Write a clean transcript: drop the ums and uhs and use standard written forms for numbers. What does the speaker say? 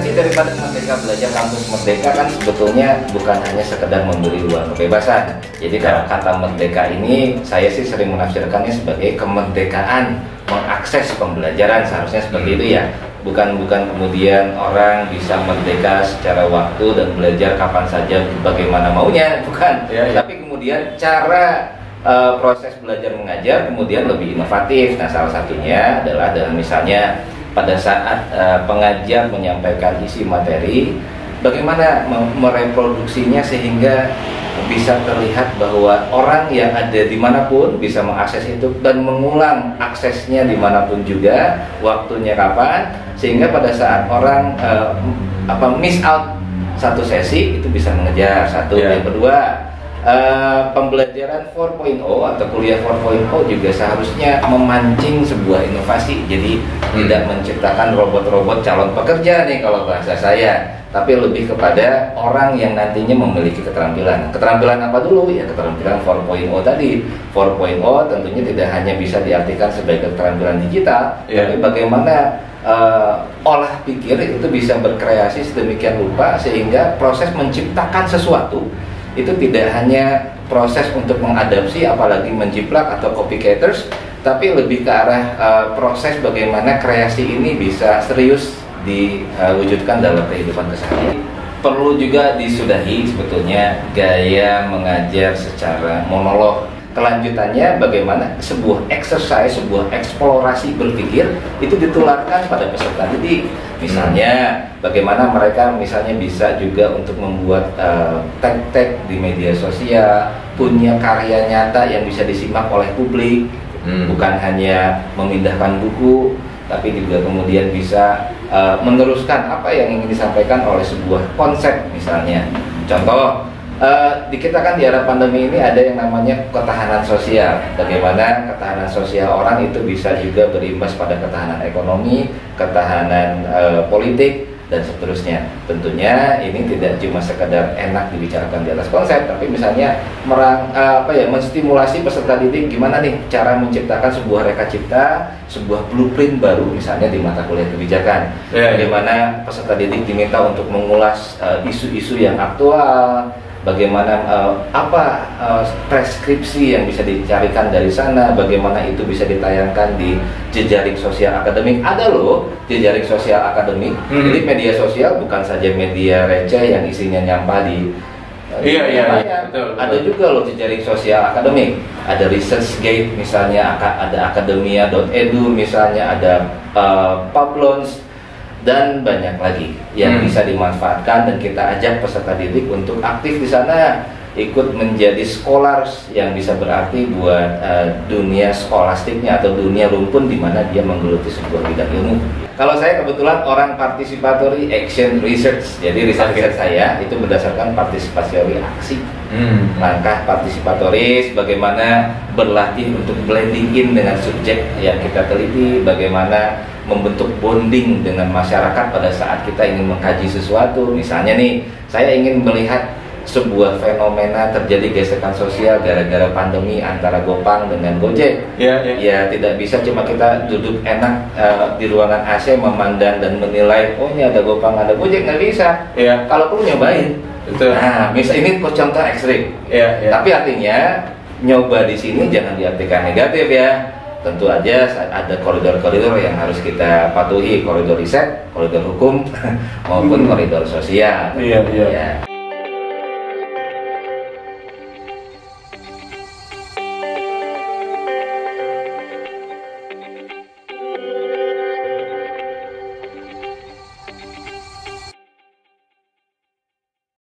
Esensi daripada Merdeka Belajar Kampus Merdeka kan sebetulnya bukan hanya sekedar memberi ruang kebebasan. Jadi kalau kata merdeka ini saya sih sering menafsirkannya sebagai kemerdekaan mengakses pembelajaran, seharusnya seperti itu ya. Bukan kemudian orang bisa merdeka secara waktu dan belajar kapan saja bagaimana maunya, bukan. Tapi kemudian cara proses belajar mengajar kemudian lebih inovatif. Nah, salah satunya adalah dalam misalnya pada saat pengajar menyampaikan isi materi, bagaimana mereproduksinya sehingga bisa terlihat bahwa orang yang ada dimanapun bisa mengakses itu dan mengulang aksesnya dimanapun juga, waktunya kapan, sehingga pada saat orang miss out satu sesi itu bisa mengejar satu. Yang kedua, pembelajaran 4.0 atau kuliah 4.0 juga seharusnya memancing sebuah inovasi. Jadi tidak menciptakan robot-robot calon pekerja nih kalau bahasa saya, tapi lebih kepada orang yang nantinya memiliki keterampilan. Keterampilan apa dulu? Ya keterampilan 4.0 tadi. 4.0 tentunya tidak hanya bisa diartikan sebagai keterampilan digital, tapi bagaimana olah pikir itu bisa berkreasi sedemikian rupa sehingga proses menciptakan sesuatu itu tidak hanya proses untuk mengadapsi apalagi menjiplak atau copycatters, tapi lebih ke arah proses bagaimana kreasi ini bisa serius diwujudkan dalam kehidupan keseharian. Perlu juga disudahi sebetulnya gaya mengajar secara monolog. Kelanjutannya bagaimana sebuah exercise, sebuah eksplorasi berpikir itu ditularkan pada peserta didik. Misalnya bagaimana mereka misalnya bisa juga untuk membuat tag-tag di media sosial, punya karya nyata yang bisa disimak oleh publik, bukan hanya memindahkan buku, tapi juga kemudian bisa meneruskan apa yang ingin disampaikan oleh sebuah konsep misalnya. Contoh, di kita kan di era pandemi ini ada yang namanya ketahanan sosial. Bagaimana ketahanan sosial orang itu bisa juga berimbas pada ketahanan ekonomi, ketahanan politik, dan seterusnya. Tentunya ini tidak cuma sekedar enak dibicarakan di atas konsep, tapi misalnya menstimulasi peserta didik gimana nih cara menciptakan sebuah reka cipta, sebuah blueprint baru misalnya di mata kuliah kebijakan. Bagaimana peserta didik diminta untuk mengulas isu-isu yang aktual, bagaimana preskripsi yang bisa dicarikan dari sana, bagaimana itu bisa ditayangkan di jejaring sosial akademik. Ada loh jejaring sosial akademik. Jadi media sosial bukan saja media receh yang isinya nyampah di betul. Ada juga loh jejaring sosial akademik. Ada ResearchGate misalnya, ada academia.edu misalnya, ada Pablons, dan banyak lagi yang bisa dimanfaatkan, dan kita ajak peserta didik untuk aktif di sana, ikut menjadi scholars yang bisa berarti buat dunia skolastiknya atau dunia rumpun di mana dia menggeluti sebuah bidang ilmu. Kalau saya kebetulan orang participatory action research, jadi riset saya itu berdasarkan partisipasi aksi. Langkah partisipatoris, bagaimana berlatih untuk blending in dengan subjek yang kita teliti, bagaimana membentuk bonding dengan masyarakat pada saat kita ingin mengkaji sesuatu. Misalnya nih, saya ingin melihat sebuah fenomena terjadi gesekan sosial gara-gara pandemi antara Gopang dengan Gojek. Ya tidak bisa cuma kita duduk enak di ruangan AC memandang dan menilai, oh ini ada Gopang, ada Gojek, nggak bisa. Kalau perlu nyobain. Betul. Nah, misal ini contoh ekstrim. Tapi artinya nyoba di sini jangan diartikan negatif ya. Tentu aja ada koridor-koridor yang harus kita patuhi, koridor riset, koridor hukum maupun koridor sosial.